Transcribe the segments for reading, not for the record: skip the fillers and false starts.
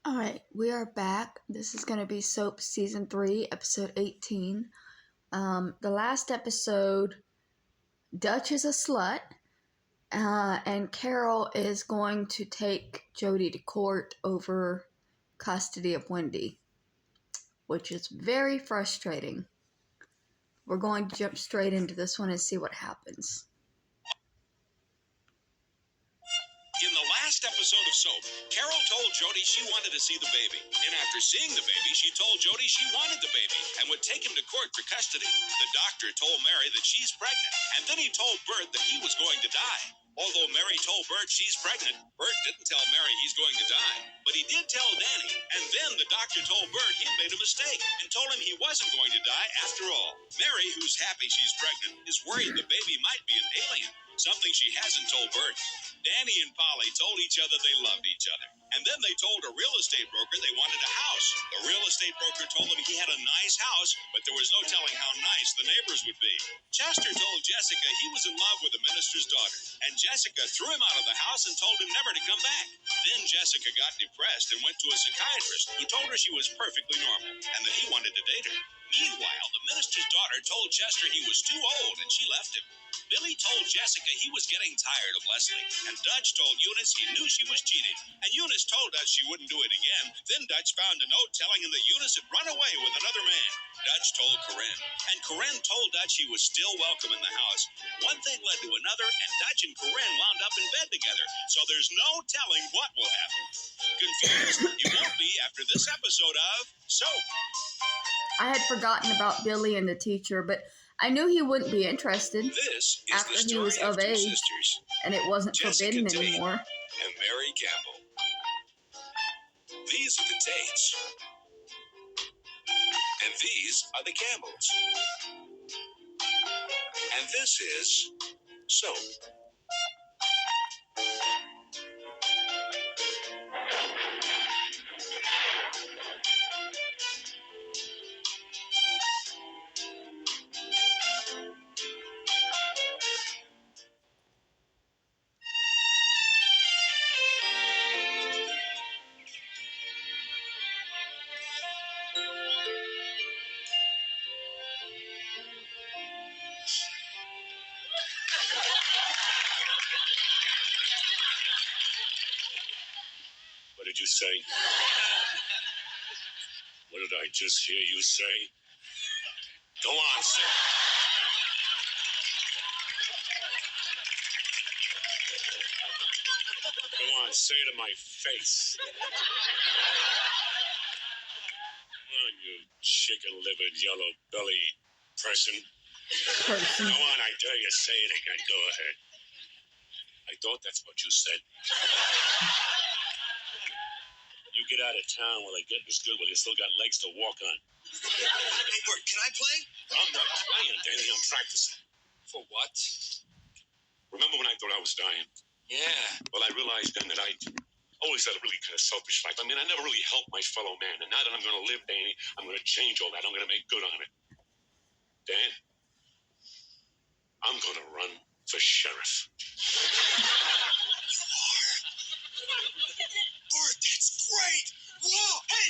Alright, we are back. This is going to be Soap Season 3, Episode 18. The last episode, Dutch is a slut, and Carol is going to take Jody to court over custody of Wendy, which is very frustrating. We're going to jump straight into this one and see what happens. In the last episode of Soap, Carol told Jody she wanted to see the baby. And after seeing the baby, she told Jody she wanted the baby and would take him to court for custody. The doctor told Mary that she's pregnant. And then he told Bert that he was going to die. Although Mary told Bert she's pregnant, Bert didn't tell Mary he's going to die. But he did tell Danny. And then the doctor told Bert he'd made a mistake and told him he wasn't going to die after all. Mary, who's happy she's pregnant, is worried the baby might be an alien, something she hasn't told Bert. Danny and Polly told each other they loved each other. And then they told a real estate broker they wanted a house. The real estate broker told them he had a nice house, but there was no telling how nice the neighbors would be. Chester told Jessica he was in love with the minister's daughter, and Jessica threw him out of the house and told him never to come back. Then Jessica got depressed and went to a psychiatrist who told her she was perfectly normal and that he wanted to date her. Meanwhile, the minister's daughter told Chester he was too old and she left him. Billy told Jessica he was getting tired of Leslie, and Dutch told Eunice he knew she was cheating, and Eunice told Dutch she wouldn't do it again. Then Dutch found a note telling him that Eunice had run away with another man. Dutch told Corinne, and Corinne told Dutch he was still welcome in the house. One thing led to another, and Dutch and Corinne wound up in bed together, so there's no telling what will happen. Confused? You won't be after this episode of Soap. I had forgotten about Billy and the teacher, but I knew he wouldn't be interested This is after the he story was of of two age sisters, and it wasn't Jessica forbidden Tate anymore. and Mary Campbell. These are the Tates. And these are the Campbells. And this is Soap. What did you say? What did I just hear you say? Go on, sir. Go on, say it to my face. Come on, you chicken-livered, yellow-belly person. Go on, I dare you, say it again. Go ahead. I thought that's what you said. You get out of town while I get this good, while you still got legs to walk on. Hey, Bert, can I play? I'm not playing, Danny. I'm practicing. For what? Remember when I thought I was dying? Yeah. Well, I realized then that I always had a really kind of selfish life. I mean, I never really helped my fellow man. And now that I'm going to live, Danny, I'm going to change all that. I'm going to make good on it. Dan, I'm going to run for sheriff. Bert, that's great! Whoa! Hey!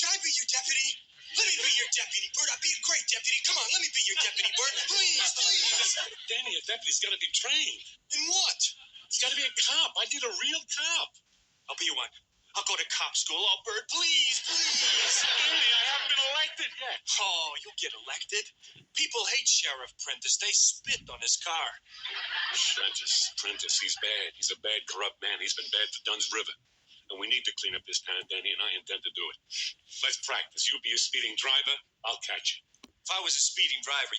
Can I be your deputy? Let me be your deputy, Bert. I'll be a great deputy. Come on, let me be your deputy, Bert. Please, please. Danny, a deputy's got to be trained. In what? He's got to be a cop. I need a real cop. I'll be one. I'll go to cop school. Oh, Bert, please, please. Danny, I haven't been elected yet. Oh, you'll get elected. People hate Sheriff Prentice. They spit on his car. Prentice, he's bad. He's a bad, corrupt man. He's been bad for Dunn's River. And we need to clean up this town, Danny, and I intend to do it. Let's practice. You be a speeding driver, I'll catch you. If I was a speeding driver...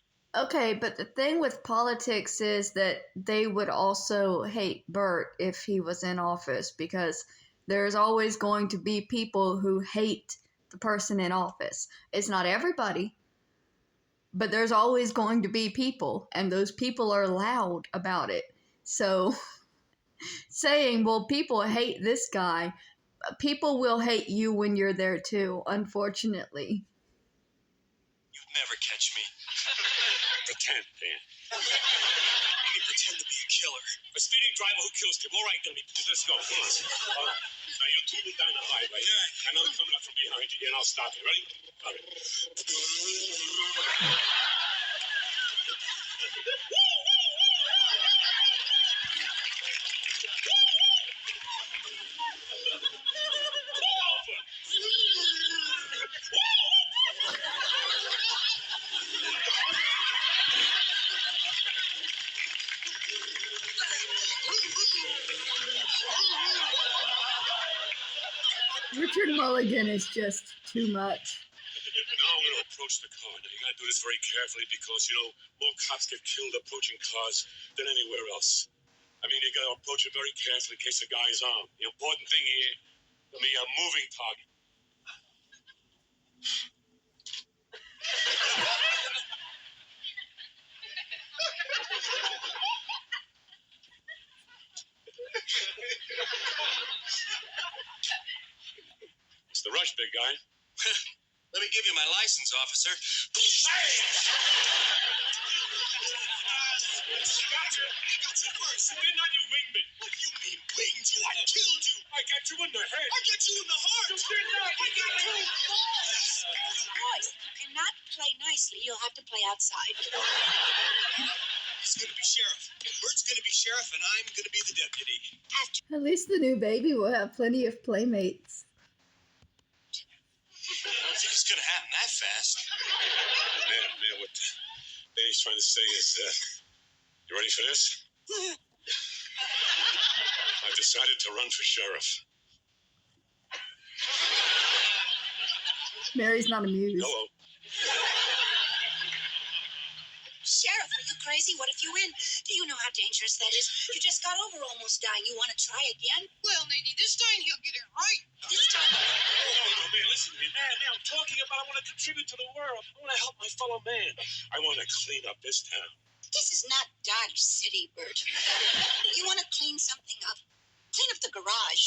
Okay, but the thing with politics is that they would also hate Bert if he was in office, because there's always going to be people who hate the person in office. It's not everybody, but there's always going to be people, and those people are loud about it. So... saying, well, people hate this guy, people will hate you when you're there too, unfortunately. You'd never catch me. Pretend, Dan. Let me pretend to be a killer. A speeding driver who kills people. All right, then, let's go. Now, you Keep it down the highway. And I'm coming up from behind you, and I'll stop you. Ready? All right. Richard Mulligan is just too much. Now I'm going to approach the car. Now, you got to do this very carefully because, more cops get killed approaching cars than anywhere else. I mean, you got to approach it very carefully in case the guy's armed. The important thing here, it'll be a moving target. It's the rush, big guy. Let me give you my license, officer. Hey! Gotcha. I got you first. Didn't you wing me? What do you mean, winged you? I killed you. I got you in the head. I got you in the heart. You did not. I got you. Boys, you cannot play nicely. You'll have to play outside. He's going to be sheriff. Bert's going to be sheriff, and I'm going to be the deputy. At least the new baby will have plenty of playmates. I don't think it's going to happen that fast. Man, what Danny's trying to say is, you ready for this? I've decided to run for sheriff. Mary's not amused. Hello. Sheriff, are you crazy? What if you win? Do you know how dangerous that is? You just got over almost dying. You want to try again? Well, Nadie, this time he'll get it right. This time. Oh, man, listen to me. Man, I'm talking about I want to contribute to the world. I want to help my fellow man. I want to clean up this town. This is not Dodge City, Bert. You want to clean something up? Clean up the garage.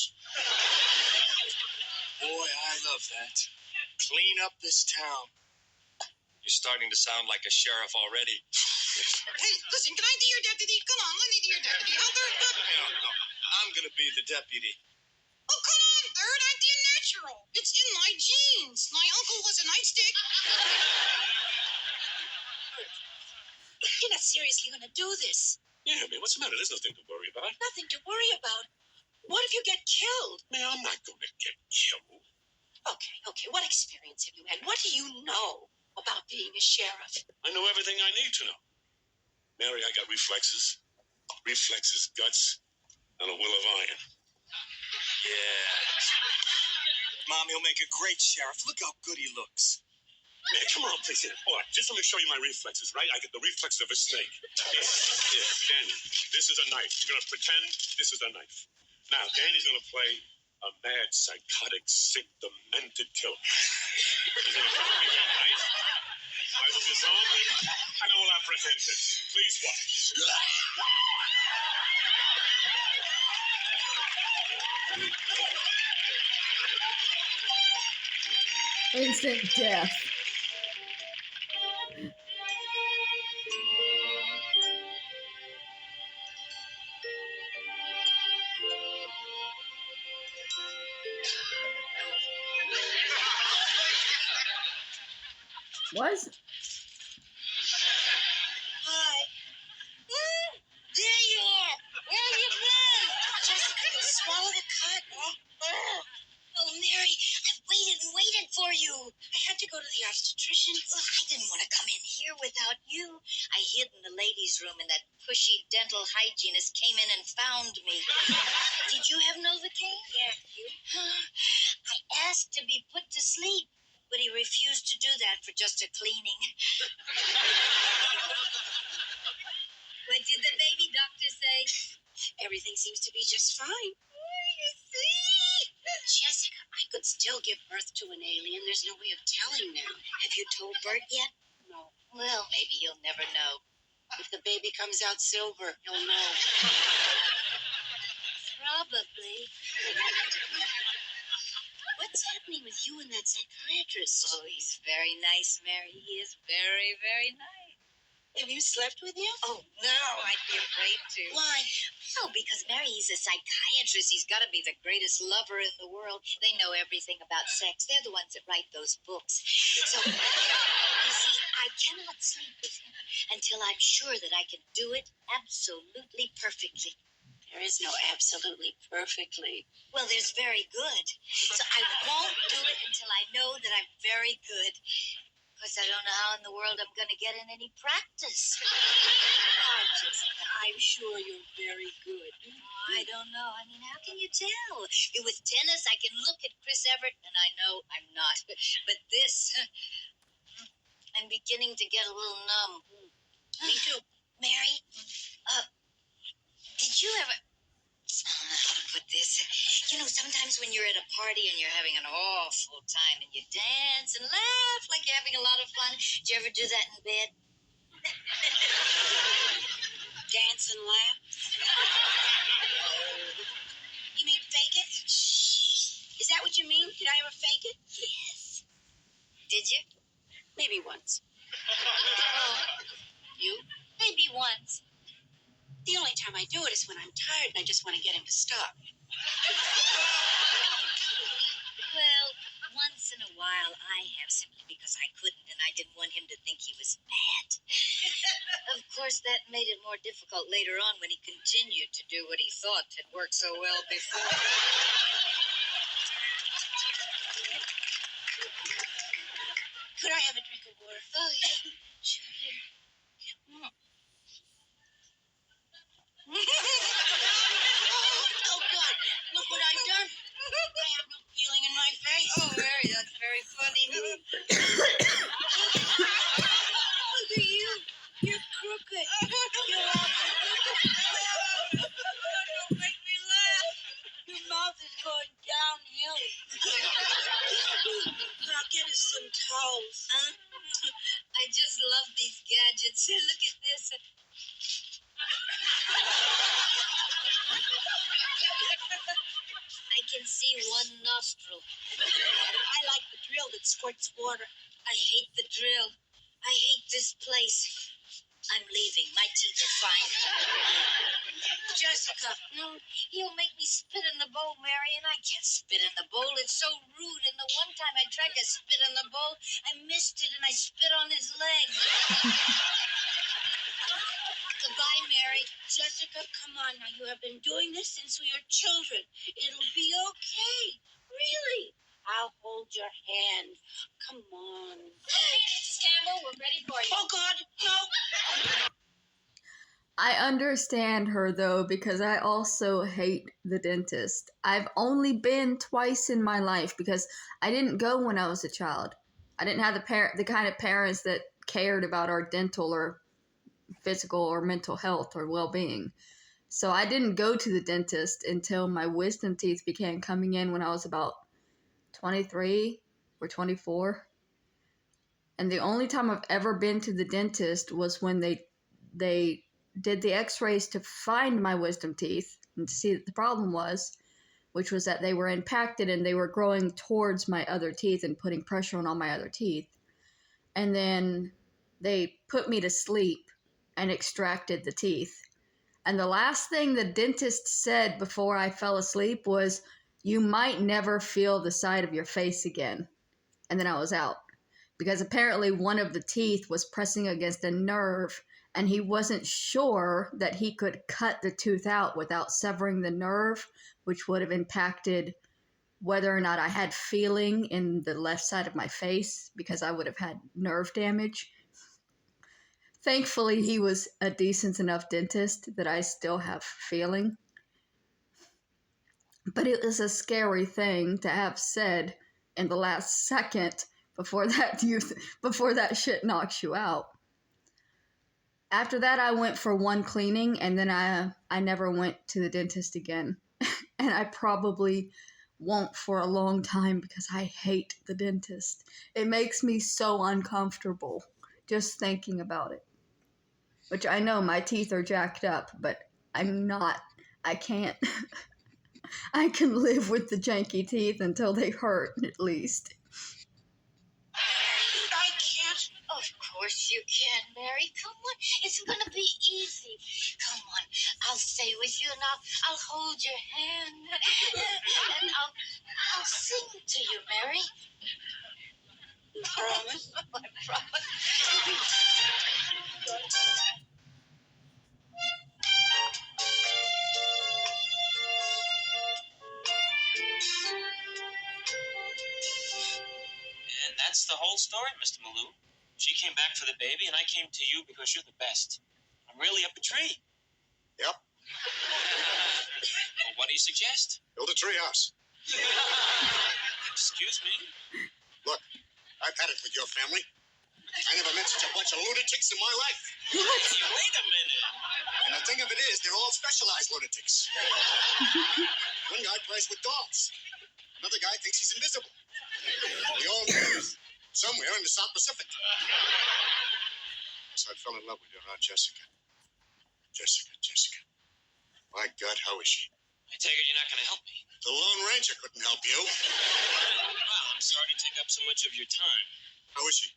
Boy, I love that. Clean up this town. You're starting to sound like a sheriff already. Hey, listen, can I be your deputy? Come on, let me be your deputy. Huh, Bert? No. I'm going to be the deputy. Oh, come on, Bert. Act natural. It's in my genes. My uncle was a nightstick. You're not seriously going to do this. Yeah, man, what's the matter? There's nothing to worry about. Nothing to worry about. What if you get killed? Man, I'm not going to get killed. Okay. What experience have you had? What do you know about being a sheriff? I know everything I need to know. Mary, I got reflexes, guts, and a will of iron. Yeah. Mom, he'll make a great sheriff. Look how good he looks. Man, come on, please. All right, just let me show you my reflexes, right? I get the reflexes of a snake. Here, Danny, this is a knife. You're going to pretend this is a knife. Now, Danny's going to play a mad, psychotic, sick, demented killer. He's going to give me that knife. I will disarm him, and I will apprehend him. Please watch. Instant death. Was Hi. There you are. Where have you been? Jessica, swallow the cut. Oh, Mary, I waited for you. I had to go to the obstetrician. I didn't want to come in here without you. I hid in the ladies' room and that pushy dental hygienist came in and found me. Did you have Novocaine? Yeah, you. I asked to be put to sleep, but he refused to do that for just a cleaning. What did the baby doctor say? Everything seems to be just fine. You see? Jessica, I could still give birth to an alien. There's no way of telling now. Have you told Bert yet? No. Well, maybe he'll never know. If the baby comes out silver, he'll know. Probably. What's happening with you and that psychiatrist? Oh, he's very nice, Mary. He is very, very nice. Have you slept with him? Oh, no, I'd be afraid to. Why? Well, because Mary, he's a psychiatrist. He's got to be the greatest lover in the world. They know everything about sex. They're the ones that write those books. So, you see, I cannot sleep with him until I'm sure that I can do it absolutely perfectly. There is no absolutely perfectly. Well, there's very good. So I won't do it until I know that I'm very good. Because I don't know how in the world I'm going to get in any practice. Oh, Jessica, I'm sure you're very good. I don't know. I mean, how can you tell? With tennis, I can look at Chris Everett, and I know I'm not. But this, I'm beginning to get a little numb. Me too. Mary, did you ever... I don't know how to put this. You know, sometimes when you're at a party and you're having an awful time and you dance and laugh like you're having a lot of fun. Did you ever do that in bed? Dance and laugh? You mean fake it? Is that what you mean? Did I ever fake it? Yes. Did you? Maybe once. Oh, You? maybe once. The only time I do it is when I'm tired and I just want to get him to stop. Well, once in a while I have, simply because I couldn't and I didn't want him to think he was mad. Of course, that made it more difficult later on when he continued to do what he thought had worked so well before. Could I have a drink of water? Oh, yeah. Sure, here. Oh, God. Look what I've done. I have no feeling in my face. Oh, Mary, that's very funny. Look at you. You're crooked. You're awful. Don't make me laugh. Your mouth is going downhill. Now get us some towels. I just love these gadgets. Look at this. I can see one nostril. I like the drill that squirts water. I hate the drill. I hate this place. I'm leaving. My teeth are fine. Jessica. No, he'll make me spit in the bowl, Mary, and I can't spit in the bowl. It's so rude. And the one time I tried to spit in the bowl, I missed it and I spit on his leg. Goodbye, Mary. Jessica, come on now. You have been doing this since we were children. It'll be okay. Really. I'll hold your hand. Come on. Okay, Mrs. Campbell, we're ready for you. Oh, God. No. I understand her though, because I also hate the dentist. I've only been twice in my life because I didn't go when I was a child. I didn't have the kind of parents that cared about our dental or physical or mental health or well-being. So I didn't go to the dentist until my wisdom teeth began coming in when I was about 23 or 24. And the only time I've ever been to the dentist was when they did the x-rays to find my wisdom teeth and to see what the problem was, which was that they were impacted and they were growing towards my other teeth and putting pressure on all my other teeth. And then they put me to sleep and extracted the teeth. And the last thing the dentist said before I fell asleep was, "You might never feel the side of your face again." And then I was out. Because apparently one of the teeth was pressing against a nerve, and he wasn't sure that he could cut the tooth out without severing the nerve, which would have impacted whether or not I had feeling in the left side of my face, because I would have had nerve damage. Thankfully, he was a decent enough dentist that I still have feeling. But it was a scary thing to have said in the last second before that shit knocks you out. After that, I went for one cleaning, and then I never went to the dentist again. And I probably won't for a long time because I hate the dentist. It makes me so uncomfortable just thinking about it. Which I know my teeth are jacked up, but I can't. I can live with the janky teeth until they hurt, at least. I can't. Of course you can, Mary. Come on. It's gonna be easy. Come on. I'll stay with you and I'll hold your hand. And I'll sing to you, Mary. Promise? I promise. And that's the whole story, Mr. Malou. She came back for the baby, and I came to you because you're the best. I'm really up a tree. Yep. Well, what do you suggest? Build a treehouse. Excuse me? Look, I've had it with your family. I never met such a bunch of lunatics in my life. Wait a minute. And the thing of it is, they're all specialized lunatics. One guy plays with dolls. Another guy thinks he's invisible. They all live somewhere in the South Pacific. So I fell in love with your Aunt Jessica. Jessica. My God, how is she? I take it you're not going to help me. The Lone Ranger couldn't help you. Well, I'm sorry to take up so much of your time. How is she?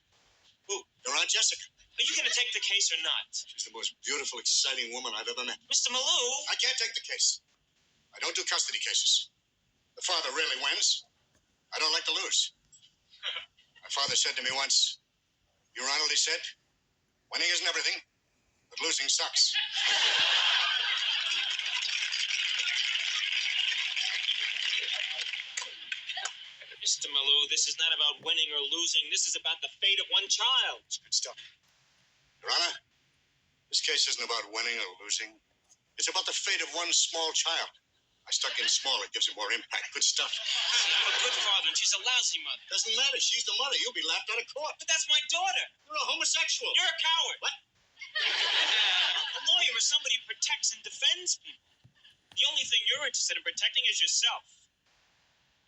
Who? Your Aunt Jessica. Are you going to take the case or not? She's the most beautiful, exciting woman I've ever met. Mr. Malou! I can't take the case. I don't do custody cases. The father rarely wins. I don't like to lose. My father said to me once, "You, Ronald," he said, "winning isn't everything, but losing sucks." Mr. Malou, this is not about winning or losing. This is about the fate of one child. It's good stuff. Your Honor, this case isn't about winning or losing. It's about the fate of one small child. I stuck in small. It gives it more impact. Good stuff. I'm a good father, and she's a lousy mother. Doesn't matter. She's the mother. You'll be laughed out of court. But that's my daughter. You're a homosexual. You're a coward. What? A lawyer is somebody who protects and defends people. The only thing you're interested in protecting is yourself.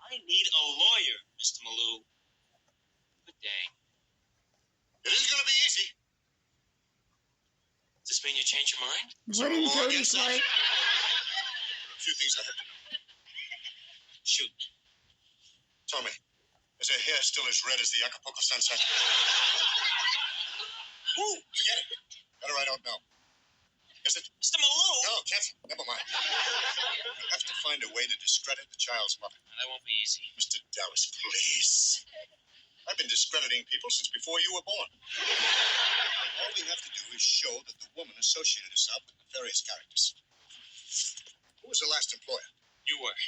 I need a lawyer, Mr. Malou. Good day. It isn't going to be easy. Does this mean you change your mind? What in Jody's like? A few things I have to know. Shoot. Tell me, is her hair still as red as the Acapulco sunset? Who? Forget it. Better I don't know. Is it? Mr. Malou! No, cancel. Never mind. You have to find a way to discredit the child's mother. That won't be easy. Mr. Dallas, please. I've been discrediting people since before you were born. All we have to do is show that the woman associated herself with nefarious characters. Who was her last employer? You were.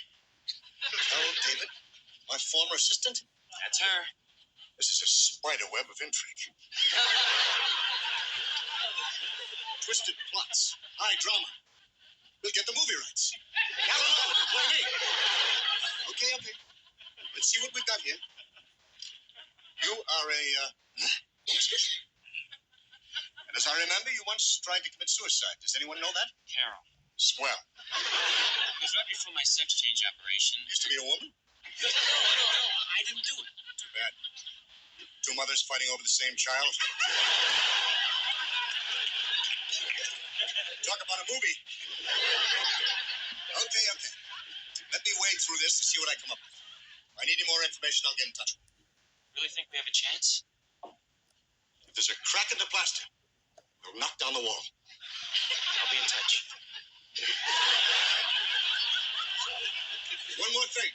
Harold David? My former assistant? That's her. This is a spider web of intrigue. Twisted plots. High drama. We'll get the movie rights. Alan Allen will play me. Okay. Let's see what we've got here. You are a homosexual. And as I remember, you once tried to commit suicide. Does anyone know that? Carol. Swell. It was right before my sex change operation. Used to be a woman? No, I didn't do it. Too bad. Two mothers fighting over the same child. Talk about a movie. Okay. Let me wade through this and see what I come up with. If I need any more information, I'll get in touch with you. Really think we have a chance? If there's a crack in the plaster, we'll knock down the wall. I'll be in touch. One more thing.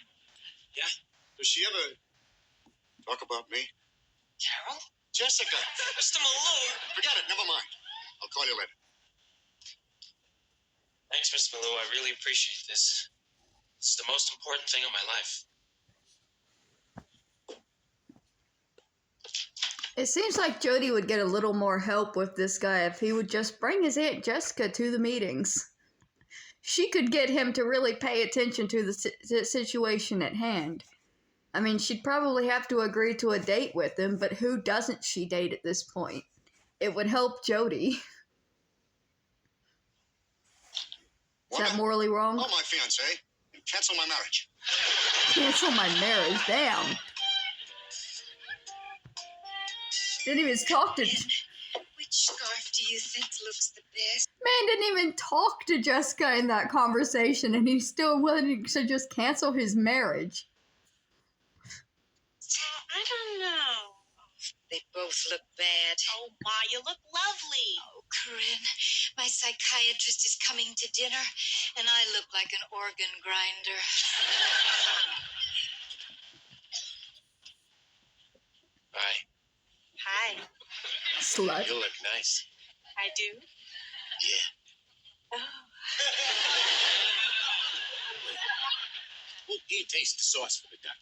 Yeah? Does she ever talk about me? Carol? Jessica! Mr. Malou! Forget it. Never mind. I'll call you later. Thanks, Mr. Malou. I really appreciate this. This is the most important thing in my life. It seems like Jody would get a little more help with this guy if he would just bring his Aunt Jessica to the meetings. She could get him to really pay attention to the situation at hand. I mean, she'd probably have to agree to a date with him, but who doesn't she date at this point? It would help Jody. Is that morally wrong? Oh, my fiancé. Cancel my marriage. Cancel my marriage, damn. Didn't even talk to... Which scarf do you think looks the best? Man didn't even talk to Jessica in that conversation, and he's still willing to just cancel his marriage. I don't know. They both look bad. Oh, Ma, you look lovely. Oh, Corinne, my psychiatrist is coming to dinner, and I look like an organ grinder. Hi. Hi. Slut. You look nice. I do? Yeah. Oh. Well, here, taste the sauce for the duck.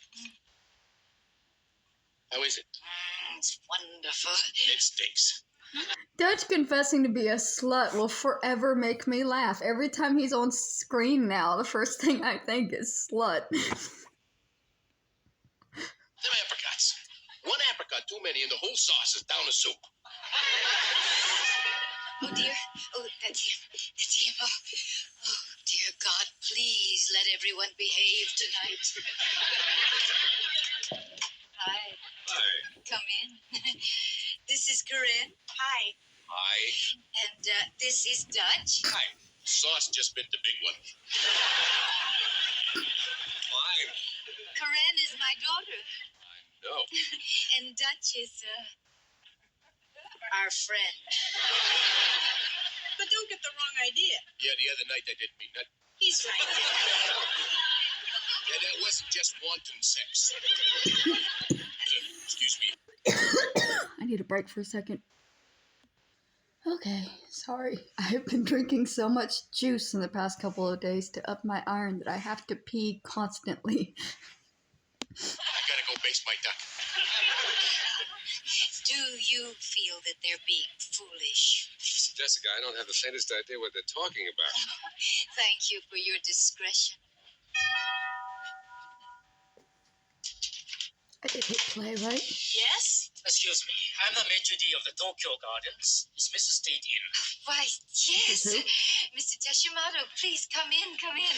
How is it? It's wonderful. It stinks. Dutch confessing to be a slut will forever make me laugh. Every time he's on screen now, the first thing I think is slut. Them apricots. One apricot too many and the whole sauce is down the soup. Oh, dear. Oh, that's him. That's him. Oh, dear God, please let everyone behave tonight. Hi. Hi. Come in. This is Corinne. Hi. Hi. And this is Dutch. Hi. Sauce just bit the big one. Fine. Corinne is my daughter. No. And Dutch is, our friend. But don't get the wrong idea. Yeah, the other night I didn't mean that. He's right. Yeah, that wasn't just wanton sex. Excuse me. I need a break for a second. Okay, sorry. I've been drinking so much juice in the past couple of days to up my iron that I have to pee constantly. I gotta go baste my duck. Do you feel that they're being foolish? Jessica, I don't have the faintest idea what they're talking about. Thank you for your discretion. I did hit play, right? Yes? Excuse me, I'm the maitre d' of the Tokyo Gardens. Is Mrs. State in? Why, yes. Who? Mr. Teshimoto, please come in, come in.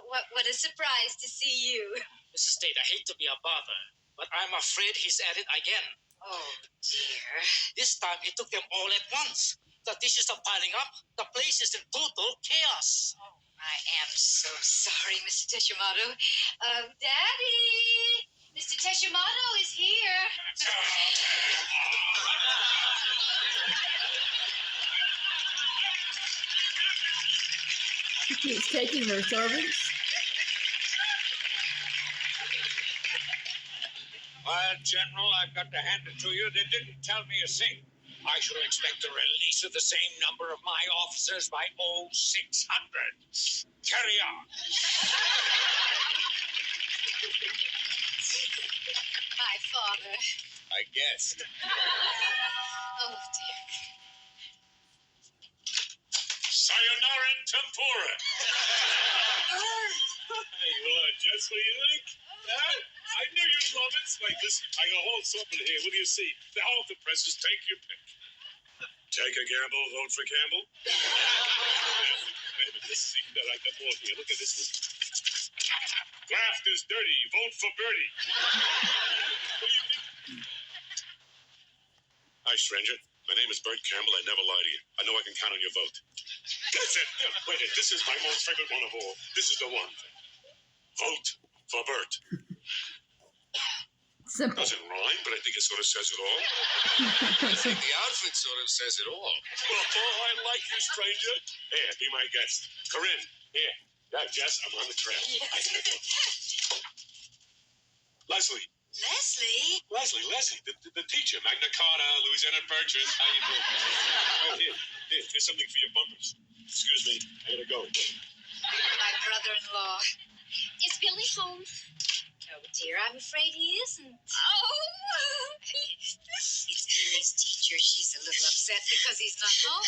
What a surprise to see you. Mrs. State, I hate to be a bother, but I'm afraid he's at it again. Oh, dear. This time he took them all at once. The dishes are piling up. The place is in total chaos. Oh, I am so sorry, Mr. Teshimoto. Daddy! Mr. Teshimoto is here. He's taking their servants. Well, General, I've got to hand it to you. They didn't tell me a thing. I should expect the release of the same number of my officers by 0600. Carry on. My father. I guessed. Oh, dear. Sayonara and tempura. Hey, well, just what do you think? Huh? I knew you'd love it. Like this, I got a whole assortment here. What do you see? The auto presses, take your pick. Take a gamble, vote for Campbell. Wait a minute, this is even better. I got more here. Look at this one. Graft is dirty. Vote for Bertie. What do you think? Hi, stranger. My name is Bert Campbell. I never lie to you. I know I can count on your vote. That's it. Wait, this is my most favorite one of all. This is the one. Vote for Bert. Simple. Doesn't rhyme, but I think it sort of says it all. I think the outfit sort of says it all. Oh, I like you, stranger. Here, be my guest. Corinne, here. Yeah, Jess, I'm on the trail. I gotta go. Leslie, Leslie? the teacher, Magna Carta, Louisiana Purchase. How you doing? Oh, here's something for your bumpers. Excuse me, I gotta go. My brother-in-law. Is Billy home? Oh, dear, I'm afraid he isn't. Oh! It's Billy's teacher. She's a little upset because he's not home.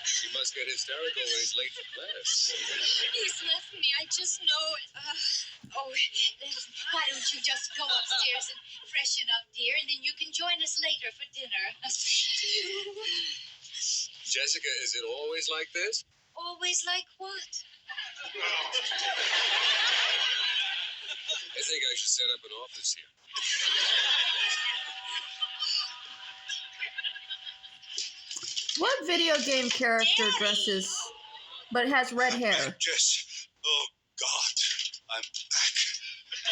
She must get hysterical when he's late for class. He's left me. I just know it. Listen, why don't you just go upstairs and freshen up, dear, and then you can join us later for dinner. Jessica, is it always like this? Always like what? I think I should set up an office here. What video game character dresses but has red hair? Jess. Oh, God. I'm back.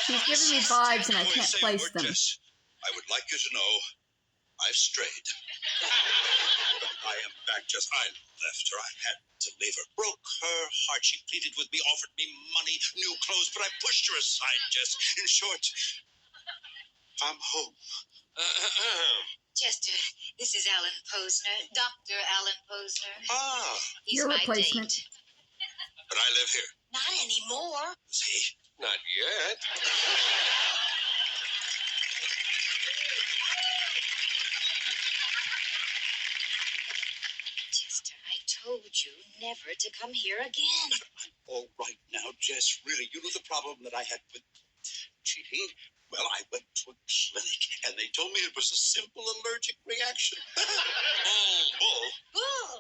She's giving me vibes and I can't Say a place word, them. Jess. I would like you to know I've strayed. But I am back, Jess. I left her. I had to leave her. Broke her heart. She pleaded with me, offered me money, new clothes, but I pushed her aside, Jess. In short, I'm home. Chester, this is Alan Posner, Dr. Alan Posner. Ah, He's Your my replacement. date. but I live here. Not anymore. See? Not yet. Chester, I told you never to come here again. All right now, Jess, really, you know the problem that I had with cheating? Well, I went to a clinic, and they told me it was a simple allergic reaction. Bull. Oh,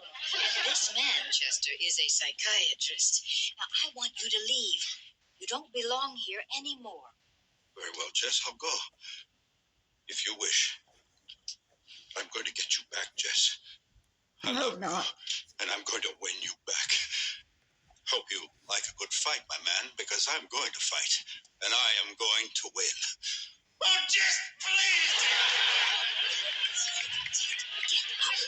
this man, Chester, is a psychiatrist. Now, I want you to leave. You don't belong here anymore. Very well, Jess, I'll go. If you wish. I'm going to get you back, Jess. I hope not. And I'm going to win you back. Hope you like a good fight, my man, because I'm going to fight. And I am going to win. Oh, Jess, please! Get up.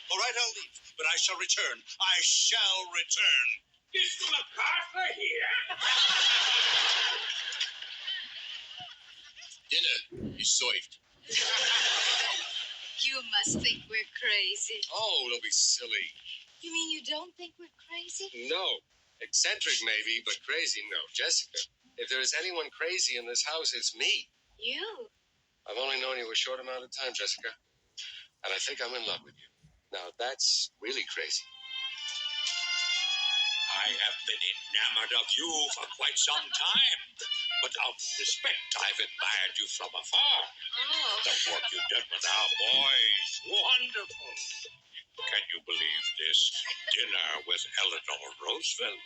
All right, I'll leave, but I shall return. I shall return. Is MacArthur here? Dinner is served. You must think we're crazy. Oh, don't be silly. You mean you don't think we're crazy? No. Eccentric maybe, but crazy no. Jessica, if there is anyone crazy in this house, it's me. You? I've only known you a short amount of time, Jessica. And I think I'm in love with you. Now, that's really crazy. I have been enamored of you for quite some time. But out of respect, I've admired you from afar. Oh. The work you did with our boys, wonderful. Can you believe this? Dinner with Eleanor Roosevelt.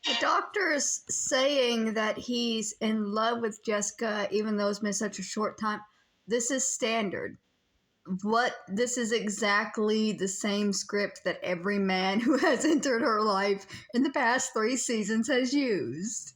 The doctor's saying that he's in love with Jessica, even though it's been such a short time. This is standard. This is exactly the same script that every man who has entered her life in the past 3 seasons has used.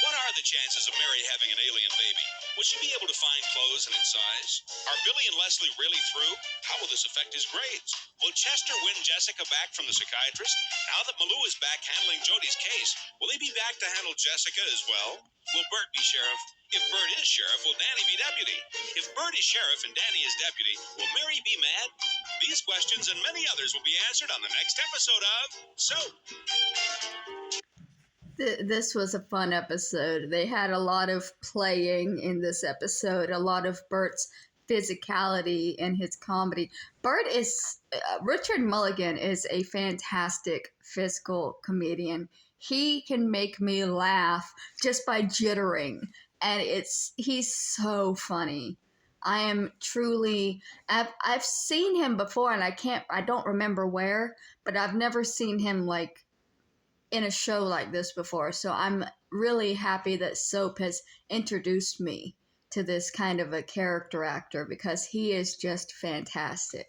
What are the chances of Mary having an alien baby? Will she be able to find clothes in its size? Are Billy and Leslie really through? How will this affect his grades? Will Chester win Jessica back from the psychiatrist? Now that Malou is back handling Jody's case, will he be back to handle Jessica as well? Will Bert be sheriff? If Bert is sheriff, will Danny be deputy? If Bert is sheriff and Danny is deputy, will Mary be mad? These questions and many others will be answered on the next episode of Soap. This was a fun episode. They had a lot of playing in this episode, a lot of Bert's physicality and his comedy. Richard Mulligan is a fantastic physical comedian. He can make me laugh just by jittering, and he's so funny. I've seen him before, and I don't remember where, but I've never seen him like in a show like this before. So I'm really happy that Soap has introduced me to this kind of a character actor, because he is just fantastic.